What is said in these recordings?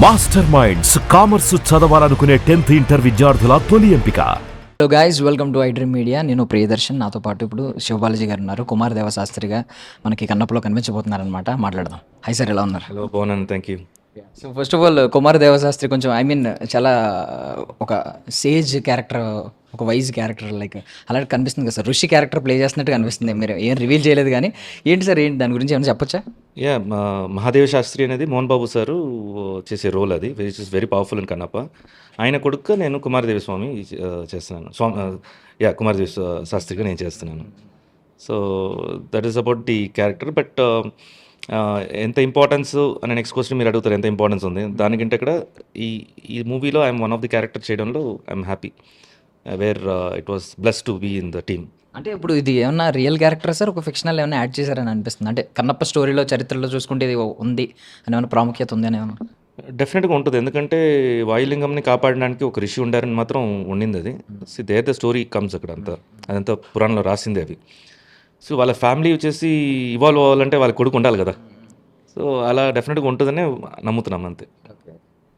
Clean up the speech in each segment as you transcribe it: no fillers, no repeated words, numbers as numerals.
Master minds commerce చదవాలనుకునే 10th inter విద్యార్థుల తొలి ఎంపిక. Hello guys, welcome to iDream media. నేను ప్రియదర్శన్, నాతో పాటు ఇప్పుడు శివబాలాజీ గారు ఉన్నారు. కుమార్ దేవశాస్త్రిగా మనకి కన్నప్పలో కనిపించబోతున్నారనమాట. మాట్లాడదాం. హై సార్, ఎలా ఉన్నారు? హలో, బాగున్నాను, thank you. So first of all, Kumar Devashastri కొంచెం చాలా ఒక సేజ్ క్యారెక్టర్, ఒక వైజ్ క్యారెక్టర్ లైక్ అలాంటి కనిపిస్తుంది కదా సార్. ఋషి క్యారెక్టర్ ప్లే చేస్తున్నట్టు కనిపిస్తుంది. మీరు ఏం రివీల్ చేయలేదు కానీ ఏంటి సార్, ఏంటి దాని గురించి ఏమైనా చెప్పొచ్చా? మహాదేవ శాస్త్రి అనేది మోహన్ బాబు సారు చేసే రోల్, అది which is very powerful in Kannappa. ఆయన కొడుకు నేను కుమారదేవి స్వామి చేస్తున్నాను. కుమారదేవి శాస్త్రిగా నేను చేస్తున్నాను. So that is about the character. But ఎంత ఇంపార్టెన్స్ అనే నెక్స్ట్ క్వశ్చన్ మీరు అడుగుతారు, ఎంత ఇంపార్టెన్స్ ఉంది దానికంటే ఇక్కడ ఈ మూవీలో I'm one of the character చేయడంలో I'm happy, where it was blessed to be in the team. అంటే ఇప్పుడు ఇది ఏమన్నా రియల్ క్యారెక్టర్ సార్, ఒక ఫిక్షనల్ ఏమైనా యాడ్ చేశారని అనిపిస్తుంది? అంటే కన్నప్ప స్టోరీలో, చరిత్రలో చూసుకుంటే ఇది ఉంది అని ఏమైనా ప్రాముఖ్యత ఉంది అని ఏమన్నా? డెఫినెట్గా ఉంటుంది, ఎందుకంటే వాయులింగంని కాపాడడానికి ఒక ఋషి ఉండారని మాత్రం ఉండింది. అది దేర్ ద స్టోరీ కమ్స్ అక్కడ, అదంతా పురాణంలో రాసింది అవి. సో వాళ్ళ ఫ్యామిలీ వచ్చేసి ఇవాల్వ్ అవ్వాలంటే వాళ్ళ కొడుకు ఉండాలి కదా. సో అలా డెఫినెట్గా ఉంటుందనే నమ్ముతున్నాం, అంతే.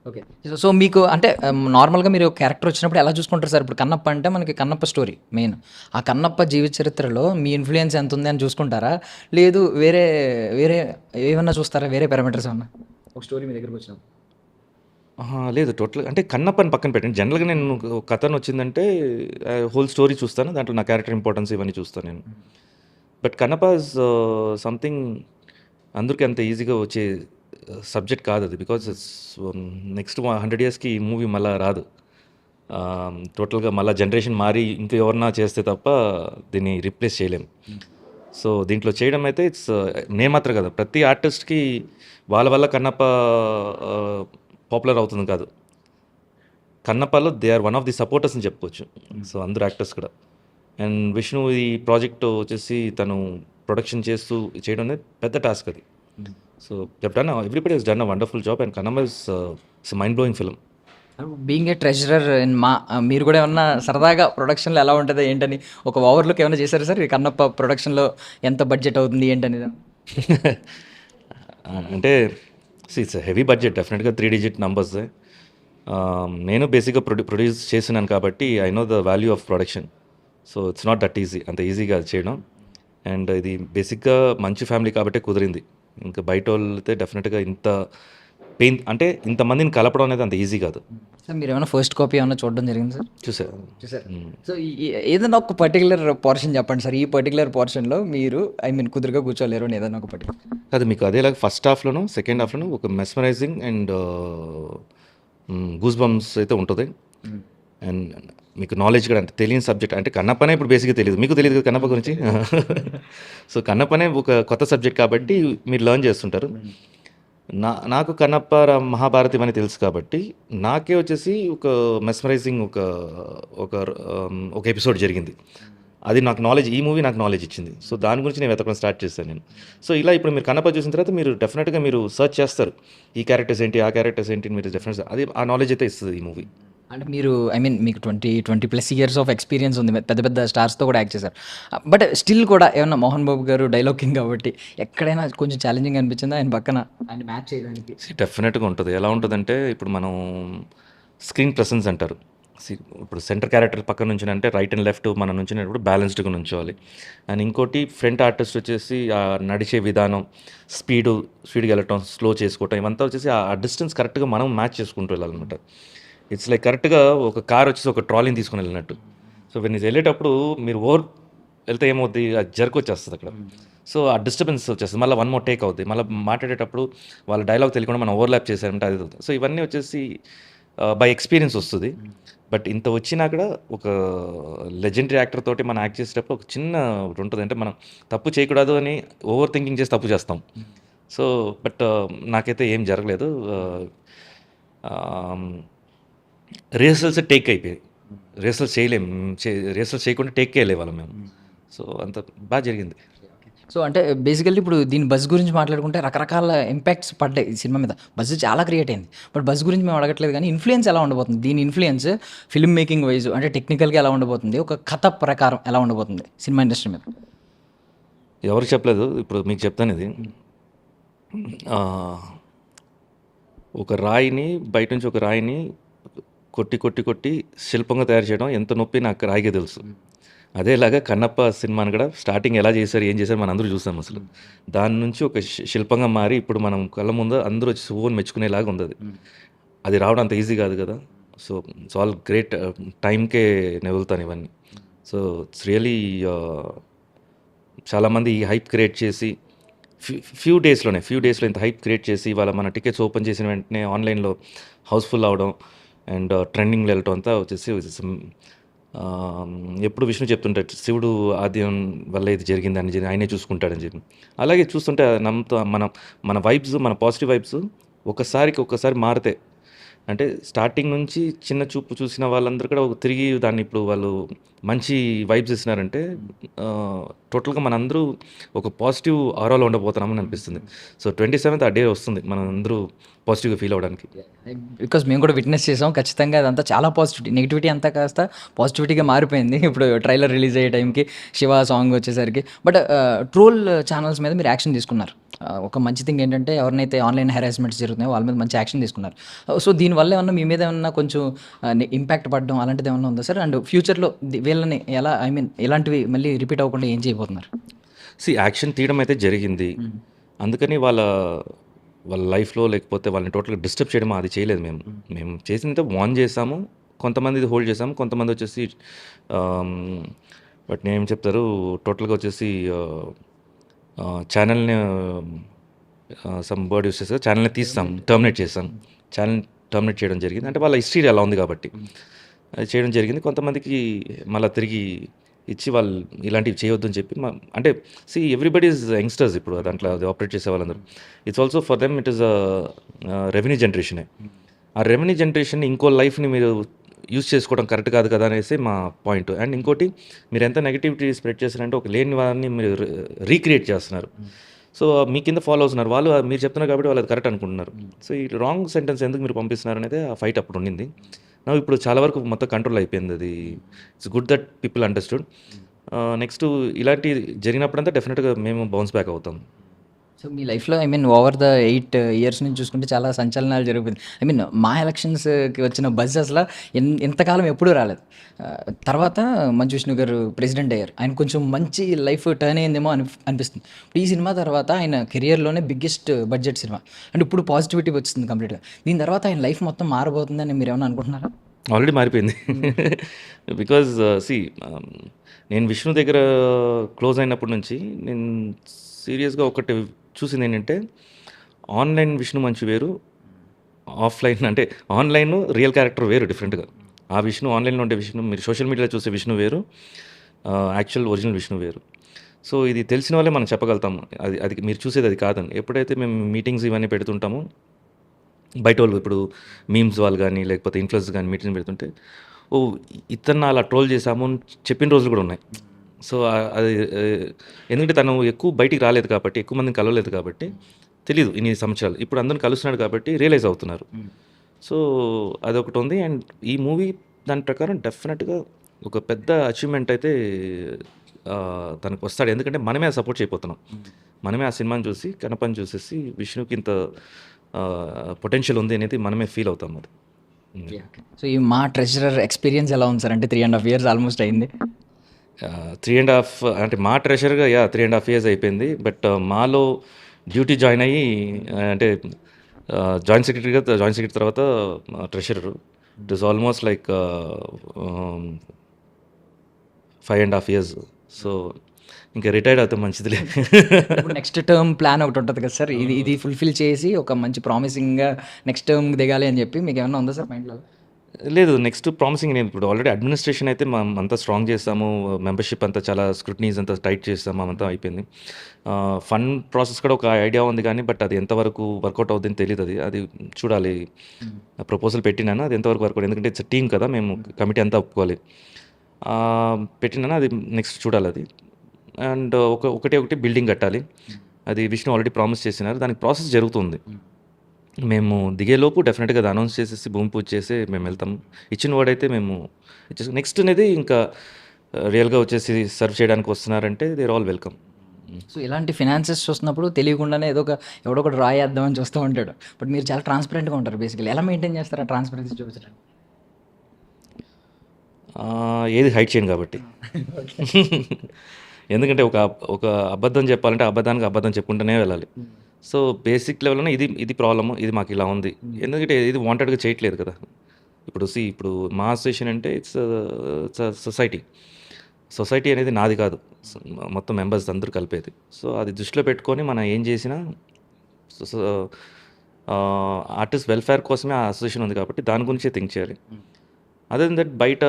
ఓకే. సో మీకు అంటే నార్మల్గా మీరు క్యారెక్టర్ వచ్చినప్పుడు ఎలా చూసుకుంటారు సార్? ఇప్పుడు కన్నప్ప అంటే మనకి కన్నప్ప స్టోరీ మెయిన్. ఆ కన్నప్ప జీవిత చరిత్రలో మీ ఇన్ఫ్లుయెన్స్ ఎంత ఉంది అని చూసుకుంటారా, లేదు వేరే వేరే ఏమన్నా చూస్తారా, వేరే పారామీటర్స్ ఏమన్నా ఒక స్టోరీ మీ దగ్గరకు వచ్చినప్పుడు? లేదు, టోటల్ అంటే కన్నప్పని పక్కన పెట్టండి. జనరల్గా నేను ఒక కథను వచ్చిందంటే హోల్ స్టోరీ చూస్తాను, దాంట్లో నా క్యారెక్టర్ ఇంపార్టెన్స్ ఇవన్నీ చూస్తాను నేను. బట్ కన్నప్ప ఇస్ సంథింగ్ అందరికీ అంత ఈజీగా వచ్చే సబ్జెక్ట్ కాదు అది. బికాజ్ నెక్స్ట్ 100 yearsకి ఈ మూవీ మళ్ళీ రాదు. టోటల్గా మళ్ళీ జనరేషన్ మారి ఇంకా ఎవరన్నా చేస్తే తప్ప దీన్ని రీప్లేస్ చేయలేం. సో దీంట్లో చేయడం అయితే ఇట్స్ నేను మాత్రం కదా, ప్రతి ఆర్టిస్ట్కి వాళ్ళ వల్ల కన్నప్ప పాపులర్ అవుతుంది కాదు. కన్నప్పలో they are one of the supporters అని చెప్పుకోవచ్చు. సో అందరు యాక్టర్స్ కూడా. అండ్ విష్ణు ఈ ప్రాజెక్ట్ వచ్చేసి తను ప్రొడక్షన్ చేస్తూ చేయడం అనేది పెద్ద టాస్క్ అది. So everybody he's done a wonderful job and Kannappa is mind blowing film. Being a treasurer in మీరు కూడా ఏమన్నా సరదాగా ప్రొడక్షన్లో ఎలా ఉంటుందో ఏంటని ఒక ఓవర్లుక్ ఏమైనా చేశారు సార్? ఈ కన్నప్ప ప్రొడక్షన్లో ఎంత బడ్జెట్ అవుతుంది ఏంటని? అంటే ఇట్స్ హెవీ బడ్జెట్, డెఫినెట్గా 3 digit numbers. నేను బేసిక్గా ప్రొడ్యూస్ చేసినాను కాబట్టి I know the value of production. So it's not that easy, అంత ఈజీగా చేయడం. అండ్ ఇది బేసిక్గా మంచి ఫ్యామిలీ కాబట్టే కుదిరింది. ఇంకా బయట వాళ్ళైతే డెఫినెట్గా ఇంత పెయిన్, అంటే ఇంతమందిని కలపడం అనేది అంత ఈజీ కాదు. సార్ మీరు ఏమైనా ఫస్ట్ కాపీ ఏమైనా చూడడం జరిగింది సార్? చూసారు. సో ఏదైనా ఒక పర్టికులర్ పోర్షన్ చెప్పండి సార్. ఈ పర్టికులర్ పోర్షన్లో మీరు కుదురుగా కూర్చోలేరు అని ఏదైనా ఒక పర్టికులర్ అది మీకు అదేలాగా ఫస్ట్ హాఫ్లోను సెకండ్ హాఫ్లోను ఒక మెస్మరైజింగ్ అండ్ గూస్ బంప్స్ అయితే ఉంటుంది. అండ్ మీకు నాలెడ్జ్ కూడా, అంటే తెలియని సబ్జెక్ట్, అంటే కన్నప్పనే ఇప్పుడు బేసిక్గా తెలియదు, మీకు తెలియదు కదా కన్నప్ప గురించి. సో కన్నప్పనే ఒక కొత్త సబ్జెక్ట్ కాబట్టి మీరు లెర్న్ చేస్తుంటారు. నాకు కన్నప్ప మహాభారతం అని తెలుసు కాబట్టి నాకే వచ్చేసి ఒక మెస్మరైజింగ్ ఒక ఎపిసోడ్ జరిగింది. అది నాకు నాలెడ్జ్, ఈ మూవీ నాకు నాలెడ్జ్ ఇచ్చింది. సో దాని గురించి నేను వెతకడం స్టార్ట్ చేశాను నేను. సో ఇలా ఇప్పుడు మీరు కన్నప్ప చూసిన తర్వాత మీరు డెఫినెట్గా మీరు సర్చ్ చేస్తారు, ఈ క్యారెక్టర్స్ ఏంటి, ఆ క్యారెక్టర్స్ ఏంటి, మీరు డెఫినెట్గా అది ఆ నాలెడ్జ్ అయితే ఇస్తుంది ఈ మూవీ. అంటే మీరు మీకు 20+ years ఆఫ్ ఎక్స్పీరియన్స్ ఉంది, పెద్ద పెద్ద స్టార్స్తో కూడా యాక్ట్ చేశారు. బట్ స్టిల్ కూడా ఏమన్నా మోహన్ బాబు గారు డైలాగ్ కింగ్ కాబట్టి ఎక్కడైనా కొంచెం ఛాలెంజింగ్ అనిపించిందా ఆయన పక్కన ఆయన మ్యాచ్ చేయడానికి? డెఫినెట్గా ఉంటుంది. ఎలా ఉంటుందంటే ఇప్పుడు మనం స్క్రీన్ ప్రెసెన్స్ అంటారు. ఇప్పుడు సెంటర్ క్యారెక్టర్ పక్కన నుంచి అంటే రైట్ అండ్ లెఫ్ట్ మనం నుంచినప్పుడు బ్యాలెన్స్డ్గా నుంచోవాలి. అండ్ ఇంకోటి ఫ్రంట్ ఆర్టిస్ట్ వచ్చేసి ఆ నడిచే విధానం, స్పీడ్గా వెళ్ళటం, స్లో చేసుకోవటం, ఇవంతా వచ్చేసి ఆ డిస్టెన్స్ కరెక్ట్గా మనం మ్యాచ్ చేసుకుంటూ వెళ్ళాలన్నమాట. ఇట్స్ లైక్ కరెక్ట్గా ఒక కార్ వచ్చేసి ఒక ట్రాలీని తీసుకుని వెళ్ళినట్టు. సో మీరు వెళ్ళేటప్పుడు మీరు ఓవర్ వెళ్తే ఏమవుద్ది, అది జర్క్ వచ్చేస్తుంది అక్కడ. సో ఆ డిస్టర్బెన్స్ వచ్చేస్తుంది, మళ్ళీ 1 more టేక్ అవుద్ది. మళ్ళీ మాట్లాడేటప్పుడు వాళ్ళ డైలాగ్ తెలియకుండా మనం ఓవర్లాప్ చేశారంటే అది అవుతుంది. సో ఇవన్నీ వచ్చేసి బై ఎక్స్పీరియన్స్ వస్తుంది. బట్ ఇంత వచ్చినా కూడా ఒక లెజెండరీ యాక్టర్ తోటి మనం యాక్ట్ చేసేటప్పుడు ఒక చిన్న ఉంటుంది, అంటే మనం తప్పు చేయకూడదు అని ఓవర్ థింకింగ్ చేసి తప్పు చేస్తాం. సో బట్ నాకైతే ఏం జరగలేదు. రిహర్సల్స్ టేక్ అయిపోయాయి, రిహర్సల్స్ రిహర్సల్స్ చేయకుండా టేక్ వెళ్ళేవాళ్ళం మేము. సో అంత బాగా జరిగింది. సో అంటే బేసికల్లీ ఇప్పుడు దీని బజ్ గురించి మాట్లాడుకుంటే రకరకాల ఇంపాక్ట్స్ పడ్డాయి ఈ సినిమా మీద. బజ్ చాలా క్రియేట్ అయింది. బట్ బజ్ గురించి మేము అడగట్లేదు కానీ ఇన్ఫ్లుయెన్స్ ఎలా ఉండబోతుంది, దీని ఇన్ఫ్లుయెన్స్ ఫిల్మ్ మేకింగ్ వైజ్ అంటే టెక్నికల్గా ఎలా ఉండబోతుంది, ఒక కథ ప్రకారం ఎలా ఉండబోతుంది సినిమా ఇండస్ట్రీ మీద? ఎవరికి చెప్పలేదు, ఇప్పుడు మీకు చెప్తాను. ఇది ఒక రాయిని బయట నుంచి ఒక రాయిని కొట్టి కొట్టి కొట్టి శిల్పంగా తయారు చేయడం ఎంత నొప్పి నాకు రాయికే తెలుసు. అదేలాగా కన్నప్ప సినిమాని కూడా స్టార్టింగ్ ఎలా చేశారు, ఏం చేశారు మనం అందరూ చూసాం అసలు. దాని నుంచి ఒక శిల్పంగా మారి ఇప్పుడు మనం కళ్ళ ముందు అందరూ వచ్చి ఓన్ మెచ్చుకునేలాగా ఉంది అది. అది రావడం అంత ఈజీ కాదు కదా. So it's all great. టైంకే నేను వెళ్తాను ఇవన్నీ. సో ఇట్స్ రియలీ చాలామంది ఈ హైప్ క్రియేట్ చేసి ఫ్యూ డేస్లో ఇంత హైప్ క్రియేట్ చేసి ఇవాళ మన టికెట్స్ ఓపెన్ చేసిన వెంటనే ఆన్లైన్లో హౌస్ఫుల్ అవడం అండ్ ట్రెండింగ్లో వెళ్ళటం అంతా వచ్చేసి ఎప్పుడు విష్ణు చెప్తుంటాడు శివుడు ఆద్యం వల్ల ఇది జరిగింది అని చెప్పి ఆయనే చూసుకుంటాడని చెప్పి. అలాగే చూస్తుంటే నమ్ముతా మన వైబ్స్, మన పాజిటివ్ వైబ్స్ ఒక్కసారి మారితే, అంటే స్టార్టింగ్ నుంచి చిన్న చూపు చూసిన వాళ్ళందరూ కూడా తిరిగి దాన్ని ఇప్పుడు వాళ్ళు మంచి వైబ్స్ ఇస్తున్నారంటే టోటల్గా మనందరూ ఒక పాజిటివ్ ఆరాలో ఉండబోతున్నామని అనిపిస్తుంది. సో 27th ఆ డే వస్తుంది మనం అందరూ పాజిటివ్గా ఫీల్ అవ్వడానికి. బికాస్ మేము కూడా విట్నెస్ చేసాం. ఖచ్చితంగా అదంతా చాలా పాజిటివిటీ, నెగిటివిటీ అంతా కాస్త పాజిటివిటీగా మారిపోయింది ఇప్పుడు ట్రైలర్ రిలీజ్ అయ్యే టైంకి, శివ సాంగ్ వచ్చేసరికి. బట్ ట్రోల్ ఛానల్స్ మీద మీరు యాక్షన్ తీసుకున్నారు. ఒక మంచి థింగ్ ఏంటంటే ఎవరినైతే ఆన్లైన్ హెరాస్మెంట్స్ జరుగుతున్నాయో వాళ్ళ మీద మంచి యాక్షన్ తీసుకున్నారు. సో దీనివల్ల ఏమన్నా మీ మీద ఏమన్నా కొంచెం ఇంపాక్ట్ పడడం అలాంటిది ఏమన్నా ఉందా సార్? అండ్ ఫ్యూచర్లో వీళ్ళని ఎలా, ఐ మీన్ ఇలాంటివి మళ్ళీ రిపీట్ అవ్వకుండా ఏం చేయబోతున్నారు? యాక్షన్ తీయడం అయితే జరిగింది. అందుకని వాళ్ళ లైఫ్లో లేకపోతే వాళ్ళని టోటల్గా డిస్టర్బ్ చేయడం అది చేయలేదు. మేము చేసినంత వార్న్ చేసాము, కొంతమంది హోల్డ్ చేసాము, కొంతమంది వచ్చేసి బట్ నేనేం చెప్తారు టోటల్గా వచ్చేసి ఛానల్ని సమ్ వర్డ్ యూస్ చేస్తారు, ఛానల్ని తీస్తాం, టర్మినేట్ చేస్తాం. ఛానల్ టర్మినేట్ చేయడం జరిగింది. అంటే వాళ్ళ హిస్టరీ అలా ఉంది కాబట్టి అది చేయడం జరిగింది. కొంతమందికి మళ్ళీ తిరిగి ఇచ్చి వాళ్ళు ఇలాంటివి చేయొద్దని చెప్పి అంటే ఎవ్రీబడి ఈజ్ యంగ్స్టర్స్ ఇప్పుడు దాంట్లో అది ఆపరేట్ చేసే వాళ్ళందరూ. It's also for them it is revenue జనరేషనే. ఆ రెవెన్యూ జనరేషన్ ఇంకో లైఫ్ని మీరు యూజ్ చేసుకోవడం కరెక్ట్ కాదు కదా అనేసి మా పాయింట్. అండ్ ఇంకోటి, మీరు ఎంత నెగిటివిటీ స్ప్రెడ్ చేస్తారంటే ఒక లేని వారిని మీరు రీక్రియేట్ చేస్తున్నారు. సో మీ కింద ఫాలో అవుతున్నారు వాళ్ళు, మీరు చెప్తున్నారు కాబట్టి వాళ్ళు అది కరెక్ట్ అనుకుంటున్నారు. సో ఈ రాంగ్ సెంటెన్స్ ఎందుకు మీరు పంపిస్తున్నారు అనేది ఆ ఫైట్ అప్పుడు ఉండింది. ఇప్పుడు చాలా వరకు మొత్తం కంట్రోల్ అయిపోయింది అది. It's good that people understood. Next ఇలాంటి జరిగినప్పుడంతా డెఫినెట్గా మేము బౌన్స్ బ్యాక్ అవుతాం. సో మీ లైఫ్లో I mean over the 8 years నుంచి చూసుకుంటే చాలా సంచలనాలు జరిగిపోయింది. ఐ మీన్ మా ఎలక్షన్స్కి వచ్చిన బజ్ అసలు ఇంతకాలం ఎప్పుడూ రాలేదు. తర్వాత మంచు విష్ణు గారు ప్రెసిడెంట్ అయ్యారు. ఆయన కొంచెం మంచి లైఫ్ టర్న్ అయ్యిందేమో అనిపిస్తుంది. ఈ సినిమా తర్వాత ఆయన కెరియర్లోనే బిగ్గెస్ట్ బడ్జెట్ సినిమా, అండ్ ఇప్పుడు పాజిటివిటీ వచ్చింది కంప్లీట్గా. దీని తర్వాత ఆయన లైఫ్ మొత్తం మారబోతుందని మీరు ఏమైనా అనుకుంటున్నారా? ఆల్రెడీ మారిపోయింది. బికాజ్ నేను విష్ణు దగ్గర క్లోజ్ అయినప్పటి నుంచి నేను సీరియస్గా ఒకటి చూసింది ఏంటంటే, ఆన్లైన్ విష్ణు మంచి వేరు, ఆఫ్లైన్ అంటే ఆన్లైన్ రియల్ క్యారెక్టర్ వేరు డిఫరెంట్గా. ఆ విష్ణు ఆన్లైన్లో ఉండే విష్ణు, మీరు సోషల్ మీడియాలో చూసే విష్ణు వేరు, యాక్చువల్ ఒరిజినల్ విష్ణు వేరు. సో ఇది తెలిసిన వాళ్ళే మనం చెప్పగలుగుతాము అది మీరు చూసేది అది కాదని. ఎప్పుడైతే మేము మీటింగ్స్ ఇవన్నీ పెడుతుంటామో బయట వాళ్ళు, ఇప్పుడు మీమ్స్ వాళ్ళు కానీ లేకపోతే ఇన్ఫ్లుయెన్స్ కానీ మీటింగ్ పెడుతుంటే, ఇతన్ని అలా ట్రోల్ చేశాము అని చెప్పిన రోజులు కూడా ఉన్నాయి. సో అది ఎందుకంటే తను ఎక్కువ బయటికి రాలేదు కాబట్టి, ఎక్కువ మందిని కలవలేదు కాబట్టి తెలీదు ఇన్ని సంవత్సరాలు. ఇప్పుడు అందరిని కలుస్తున్నాడు కాబట్టి రియలైజ్ అవుతున్నారు. సో అదొకటి ఉంది. అండ్ ఈ మూవీ దాని ప్రకారం డెఫినెట్గా ఒక పెద్ద అచీవ్మెంట్ అయితే తనకు వస్తాడు. ఎందుకంటే మనమే సపోర్ట్ చేయబోతున్నాం. మనమే ఆ సినిమాని చూసి, కనపని చూసేసి విష్ణుకి ఇంత పొటెన్షియల్ ఉంది అనేది మనమే ఫీల్ అవుతాం. అది సో ఈ మా ట్రెజరర్ ఎక్స్పీరియన్స్ ఎలా ఉంది సార్? అంటే 3.5 years ఆల్మోస్ట్ అయింది. 3.5 అంటే మా ట్రెషర్గా 3.5 years అయిపోయింది. బట్ మాలో డ్యూటీ జాయిన్ అయ్యి అంటే జాయింట్ సెక్రటరీ తర్వాత treasurer. It is almost like 5.5 years. So ఇంకా రిటైర్డ్ అవుతాం మంచిదిలే. నెక్స్ట్ టర్మ్ ప్లాన్ ఒకటి ఉంటుంది కదా సార్, ఇది ఫుల్ఫిల్ చేసి ఒక మంచి ప్రామిసింగ్గా నెక్స్ట్ టర్మ్ దిగాలి అని చెప్పి మీకు ఏమన్నా ఉందా సార్ మైండ్లో? లేదు, నెక్స్ట్ ప్రామిసింగ్ నేను ఇప్పుడు ఆల్రెడీ అడ్మినిస్ట్రేషన్ అయితే అంతా స్ట్రాంగ్ చేస్తాము, మెంబర్షిప్ అంతా చాలా స్క్రూటనీస్ అంతా టైట్ చేస్తాము, అంతా అయిపోయింది. ఫండ్ ప్రాసెస్ కూడా ఒక ఐడియా ఉంది కానీ బట్ అది ఎంతవరకు వర్కౌట్ అవుతుందని తెలియదు. అది చూడాలి. ప్రపోజల్ పెట్టినాను, అది ఎంతవరకు వర్కౌట్, ఎందుకంటే ఇట్స్ టీమ్ కదా, మేము కమిటీ అంతా ఒప్పుకోవాలి. పెట్టినాను, అది నెక్స్ట్ చూడాలి అది. అండ్ ఒకటి బిల్డింగ్ కట్టాలి, అది విష్ణు ఆల్రెడీ ప్రామిస్ చేసినారు, దానికి ప్రాసెస్ జరుగుతుంది. మేము దిగేలోపు డెఫినెట్గా అది అనౌన్స్ చేసేసి భూమి పూజ చేసి మేము వెళ్తాం. ఇచ్చిన వర్డ్ అయితే మేము నెక్స్ట్ అనేది ఇంకా రియల్గా వచ్చేసి సర్వ్ చేయడానికి వస్తున్నారంటే they are all welcome. So ఇలాంటి ఫినాన్సెస్ చూస్తున్నప్పుడు తెలియకుండానే ఏదో ఒక ఎవడో ఒకటి రాయేద్దామని చూస్తూ ఉంటాడు. బట్ మీరు చాలా ట్రాన్స్పరెంట్గా ఉంటారు బేసికలీ. ఎలా మెయింటైన్ చేస్తారు ఆ ట్రాన్స్పరెన్సీ చూపించడానికి? ఏది హైడ్ చేయను కాబట్టి. ఎందుకంటే ఒక అబద్ధం చెప్పాలంటే అబద్ధానికి అబద్ధం చెప్పుకుంటూనే వెళ్ళాలి. సో బేసిక్ లెవెల్‌లోనే ఇది ప్రాబ్లము, ఇది మాకు ఇలా ఉంది. ఎందుకంటే ఇది వాంటెడ్‌గా చేయట్లేదు కదా! ఇప్పుడు మా అసోసియేషన్ అంటే ఇట్స్ సొసైటీ అనేది నాది కాదు. మొత్తం మెంబర్స్ అందరూ కలిపేది. సో అది దృష్టిలో పెట్టుకొని మనం ఏం చేసినా సో సో ఆర్టిస్ట్ వెల్‌ఫేర్ కోసమే ఆ అసోసియేషన్ ఉంది కాబట్టి దాని గురించే థింక్ చేయాలి. అదర్ దెన్ దట్ బయట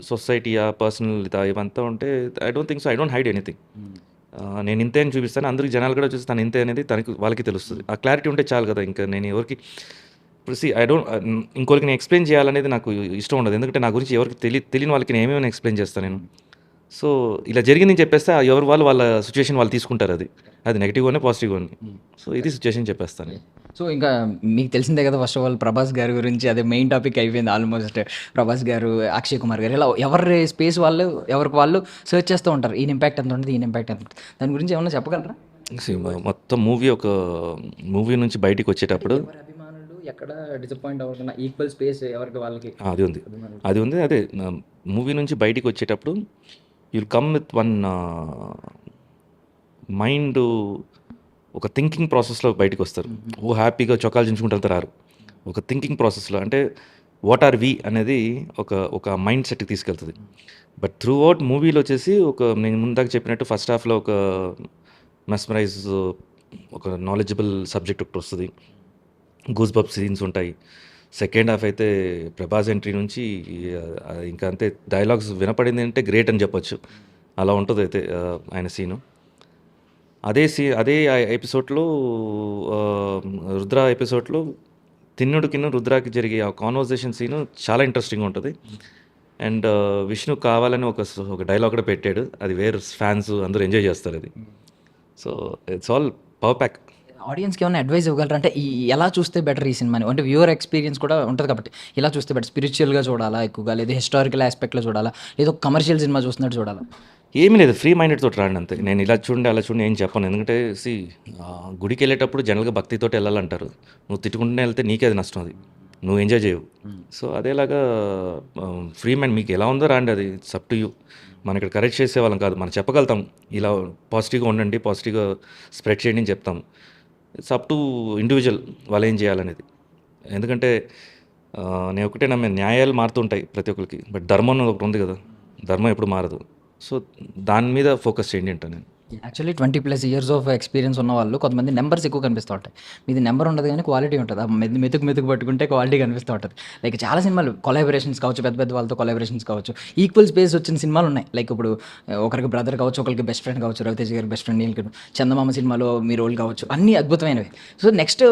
సొసైటీయా, పర్సనల్ ఇవంతా ఉంటే I don't think so. I don't hide anything. నేను ఇంతే అని చూపిస్తాను. అందరికి జనాలు కూడా చూసి తను ఇంతే అనేది వాళ్ళకి తెలుస్తుంది. ఆ క్లారిటీ ఉంటే చాలు కదా! ఇంకా నేను ఎవరికి ఇప్పుడు ఇంకోరికి నేను ఎక్స్‌ప్లెయిన్ చేయాలనేది నాకు ఇష్టం ఉండదు. ఎందుకంటే నా గురించి ఎవరికి తెలియని వాళ్ళకి నేను ఏమేమైనా ఎక్స్‌ప్లెయిన్ చేస్తాను నేను. సో ఇలా జరిగిందని చెప్పేస్తే ఎవరు వాళ్ళ సిచ్యుయేషన్ వాళ్ళు తీసుకుంటారు అది. అది నెగెటివ్‌గానే, పాజిటివ్‌గానే. సో ఇది సిచ్యుయేషన్ చెప్పేస్తాను నేను. సో ఇంకా మీకు తెలిసిందే కదా, ఫస్ట్ ఆఫ్ ఆల్ ప్రభాస్ గారి గురించి అదే మెయిన్ టాపిక్ అయిపోయింది ఆల్మోస్ట్. ప్రభాస్ గారు, అక్షయ్ కుమార్ గారు ఇలా ఎవరి స్పేస్ వాళ్ళు ఎవరికి వాళ్ళు సెర్చ్ చేస్తూ ఉంటారు. ఈయన ఇంపాక్ట్ ఎంత ఉంటుంది, ఈయన ఇంపాక్ట్ ఎంత ఉంటుంది. దాని గురించి ఏమన్నా చెప్పగలరా? మొత్తం మూవీ నుంచి బయటికి వచ్చేటప్పుడు ఎవరి అభిమానులు ఎక్కడ డిసప్పాయింట్ అవ్వకుండా ఈక్వల్ స్పేస్ ఎవరికి వాళ్ళకి అది ఉంది. అదే మూవీ నుంచి బయటికి వచ్చేటప్పుడు you'll come with one mind, ఒక థింకింగ్ ప్రాసెస్లో బయటకు వస్తారు. హ్యాపీగా చొక్కాలు చించుకుంటూ రారు. ఒక థింకింగ్ ప్రాసెస్లో అంటే వాట్ ఆర్ వి అనేది ఒక మైండ్ సెట్కి తీసుకెళ్తుంది. బట్ త్రూ అవుట్ మూవీలో వచ్చేసి నేను ముందాక చెప్పినట్టు ఫస్ట్ హాఫ్లో ఒక మెస్మరైజ్, ఒక నాలెడ్జబుల్ సబ్జెక్ట్ ఒకటి వస్తుంది. గూస్ బంప్ సీన్స్ ఉంటాయి. సెకండ్ హాఫ్ అయితే ప్రభాస్ ఎంట్రీ నుంచి ఇంకా అంతే, డైలాగ్స్ వినపడింది అంటే గ్రేట్ అని చెప్పొచ్చు. అలా ఉంటుంది అయితే ఆయన సీను. అదే ఎపిసోడ్లో రుద్ర ఎపిసోడ్లో తిన్నుడికిను రుద్రాకి జరిగే ఆ కాన్వర్జేషన్ సీను చాలా ఇంట్రెస్టింగ్గా ఉంటుంది. అండ్ విష్ణు కావాలని ఒక డైలాగ్ కూడా పెట్టాడు. అది వేరే ఫ్యాన్స్ అందరూ ఎంజాయ్ చేస్తారు అది. So it's all power pack. ఆడియన్స్కి ఏమైనా అడ్వైస్ ఇవ్వగలరా? అంటే ఎలా చూస్తే బెటర్ ఈ సినిమాని? అంటే వ్యూవర్ ఎక్స్పీరియన్స్ కూడా ఉంటుంది కాబట్టి ఇలా చూస్తే బెటర్, స్పిరిచువల్గా చూడాలా ఎక్కువగా, లేదా హిస్టారికల్ ఆస్పెక్ట్లో చూడాలా, లేదా కమర్షియల్ సినిమా చూస్తున్నట్టు చూడాలా? ఏమీ లేదు, ఫ్రీ మైండెడ్ తోటి రాండి అంతే. నేను ఇలా చూడండి అలా చూడండి ఏం చెప్పను. ఎందుకంటే గుడికి వెళ్ళేటప్పుడు జనరల్గా భక్తితో వెళ్ళాలంటారు. నువ్వు తిట్టుకుంటూనే వెళ్తే నీకే అది నష్టం, అది నువ్వు ఎంజాయ్ చేయవు. సో అదేలాగా ఫ్రీ మైండ్ మీకు ఎలా ఉందో రాండి, అది ఇట్స్ అప్ టు యూ. మనం ఇక్కడ కరెక్ట్ చేసేవాళ్ళం కాదు, మనం చెప్పగలుగుతాం ఇలా పాజిటివ్గా ఉండండి, పాజిటివ్గా స్ప్రెడ్ చేయండి అని చెప్తాం. ఇట్స్ అప్ టు ఇండివిజువల్ వాళ్ళు ఏం చేయాలనేది. ఎందుకంటే నేను ఒకటే నమ్మే, న్యాయాలు మారుతుంటాయి ప్రతి ఒక్కరికి, బట్ ధర్మం ఒకటి ఉంది కదా, ధర్మం ఎప్పుడు మారదు. సో దాని మీద ఫోకస్ చేయండి అంట నేను. యాక్చువల్లీ 20+ ఇయర్స్ ఆఫ్ ఎక్స్పీరియన్స్ ఉన్న వాళ్ళు కొంతమంది నెంబర్స్ ఎక్కువ కనిపిస్తూ ఉంటాయి. మీది నెంబర్ ఉండదు కానీ క్వాలిటీ ఉంటుంది. ఆ మెతుకు పట్టుకుంటే క్వాలిటీ కనిపిస్తూ ఉంటుంది. లైక్ చాలా సినిమాలు కొలాబరేషన్స్ కావచ్చు, పెద్ద పెద్ద వాళ్ళతో కొలాబరేషన్స్ కావచ్చు, ఈక్వల్ స్పేస్ వచ్చిన సినిమాలు ఉన్నాయి. లైక్ ఇప్పుడు ఒకరికి బ్రదర్ కావచ్చు, ఒకరికి బెస్ట్ ఫ్రెండ్ కావచ్చు, రవితేజ గారి బెస్ట్ ఫ్రెండ్ నీల్, చందమామ సినిమాలో మీ రోల్ కావచ్చు, అన్నీ అద్భుతమైనవి. సో నెక్స్ట్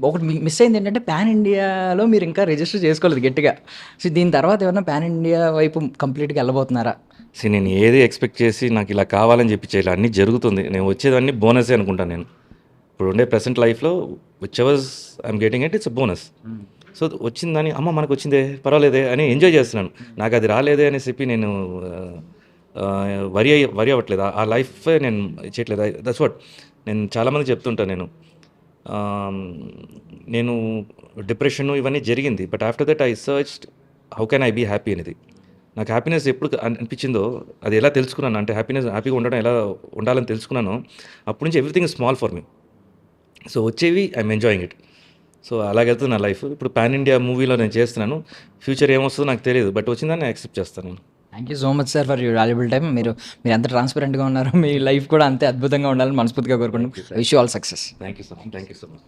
ఒకటి మిస్ అయింది ఏంటంటే పాన్ ఇండియాలో మీరు ఇంకా రిజిస్టర్ చేసుకోలేదు గట్టిగా. సో దీని తర్వాత ఏమన్నా పాన్ ఇండియా వైపు కంప్లీట్గా వెళ్ళబోతున్నారా? నేను ఏది ఎక్స్పెక్ట్ చేసి నాకు ఇలా కావాలని చెప్పి చేయాలి, అన్నీ జరుగుతుంది. నేను వచ్చేదన్నీ బోనసే అనుకుంటాను నేను. ఇప్పుడు ఉండే ప్రెసెంట్ లైఫ్లో whichever I'm getting it, it's a bonus. So వచ్చిందని అమ్మ మనకు వచ్చిందే పర్వాలేదే అని ఎంజాయ్ చేస్తున్నాను. నాకు అది రాలేదే అని చెప్పి నేను వరి అవ్వట్లేదు. ఆ లైఫ్ నేను చేయట్లేదు. దట్స్ వాట్ నేను చాలామంది చెప్తుంటాను. నేను డిప్రెషన్ ఇవన్నీ జరిగింది, but after that I searched how can I be happy అనేది. నాకు హ్యాపీనెస్ ఎప్పుడు అనిపించిందో, అది ఎలా తెలుసుకున్నాను అంటే హ్యాపీగా ఉండడం ఎలా ఉండాలని తెలుసుకున్నాను. అప్పటి నుంచి everything is small for me. So వచ్చేవి ఐఎమ్ ఎంజాయింగ్ ఇట్. సో అలాగెళ్తుంది నా లైఫ్. ఇప్పుడు పాన్ ఇండియా మూవీలో నేను చేస్తున్నాను. ఫ్యూచర్ ఏమొస్తుందో నాకు తెలియదు, బట్ వచ్చిందని నేను యాక్సెప్ట్ చేస్తాను నేను. Thank you so much sir for your valuable time. మీరు ఎంత ట్రాన్స్పరెంట్గా ఉన్నారు, మీ లైఫ్ కూడా అంతే అద్భుతంగా ఉండాలని మనస్ఫూర్తిగా కోరుకుంటున్నాం. Wish you all success. Thank you so much.